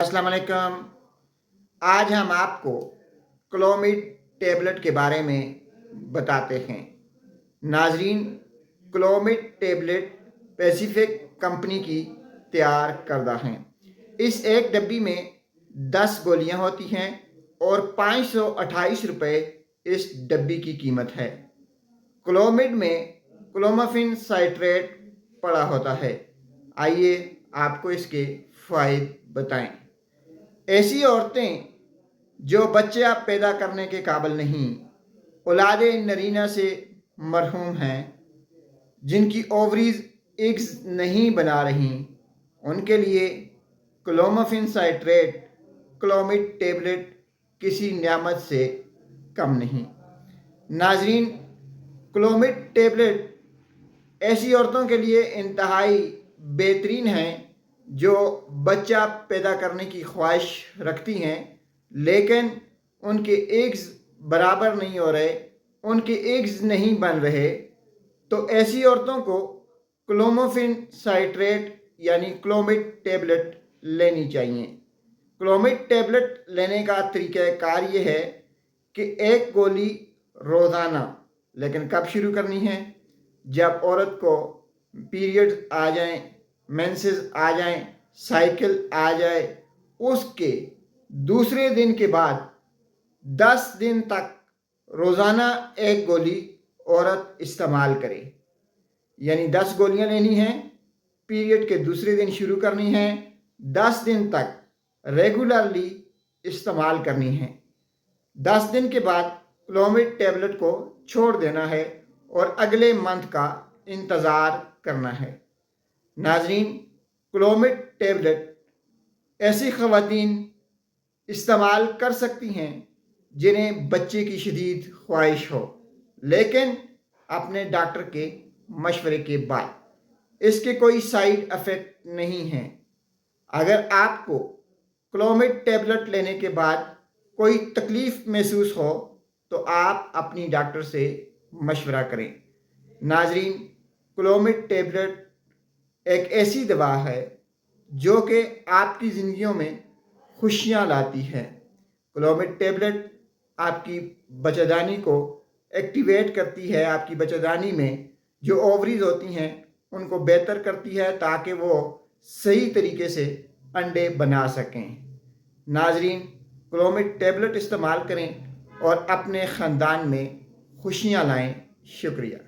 अस्सलाम वालेकुम। आज हम आपको क्लोमिड टेबलेट के बारे में बताते हैं। नाजरीन, क्लोमिड टेबलेट पैसिफिक कंपनी की तैयार करदा हैं। इस एक डब्बी में 10 गोलियां होती हैं और 528 रुपये इस डब्बी की कीमत है। क्लोमिड में क्लोमिफेन साइट्रेट पड़ा होता है। आइए आपको इसके फ़ायदे बताएं। ऐसी औरतें जो बच्चे आप पैदा करने के काबिल नहीं, औलादे नरीना से मरहूम हैं, जिनकी ओवरीज एग्स नहीं बना रही, उनके लिए क्लोमिफेन साइट्रेट क्लोमिड टेबलेट किसी नियामत से कम नहीं। नाजरीन, क्लोमिड टेबलेट ऐसी औरतों के लिए इंतहाई बेहतरीन हैं जो बच्चा पैदा करने की ख्वाहिश रखती हैं, लेकिन उनके एग्स बराबर नहीं हो रहे, उनके एग्स नहीं बन रहे। तो ऐसी औरतों को क्लोमिफेन साइट्रेट यानी क्लोमिड टेबलेट लेनी चाहिए। क्लोमिड टेबलेट लेने का तरीक़ाकार ये है कि एक गोली रोज़ाना, लेकिन कब शुरू करनी है? जब औरत को पीरियड्स आ जाएं, मेंसेस आ जाएं, साइकिल आ जाए, उसके दूसरे दिन के बाद 10 दिन तक रोज़ाना एक गोली औरत इस्तेमाल करे। यानी 10 गोलियां लेनी हैं, पीरियड के दूसरे दिन शुरू करनी है, 10 दिन तक रेगुलरली इस्तेमाल करनी है। 10 दिन के बाद क्लोमिड टेबलेट को छोड़ देना है और अगले मंथ का इंतज़ार करना है। नाजरीन, क्लोमिड टेबलेट ऐसी ख़वातीन इस्तेमाल कर सकती हैं जिन्हें बच्चे की शदीद ख्वाहिश हो, लेकिन अपने डॉक्टर के मशवरे के बाद। इसके कोई साइड इफ़ेक्ट नहीं हैं। अगर आपको क्लोमिड टेबलेट लेने के बाद कोई तकलीफ़ महसूस हो तो आप अपनी डॉक्टर से मशवरा करें। नाजरीन, क्लोमिड टेबलेट एक ऐसी दवा है जो कि आपकी ज़िंदगियों में खुशियाँ लाती है। क्लोमिड टेबलेट आपकी बच्चेदानी को एक्टिवेट करती है, आपकी बच्चेदानी में जो ओवरीज होती हैं उनको बेहतर करती है ताकि वो सही तरीके से अंडे बना सकें। नाजरीन, क्लोमिड टेबलेट इस्तेमाल करें और अपने ख़ानदान में खुशियाँ लाएं। शुक्रिया।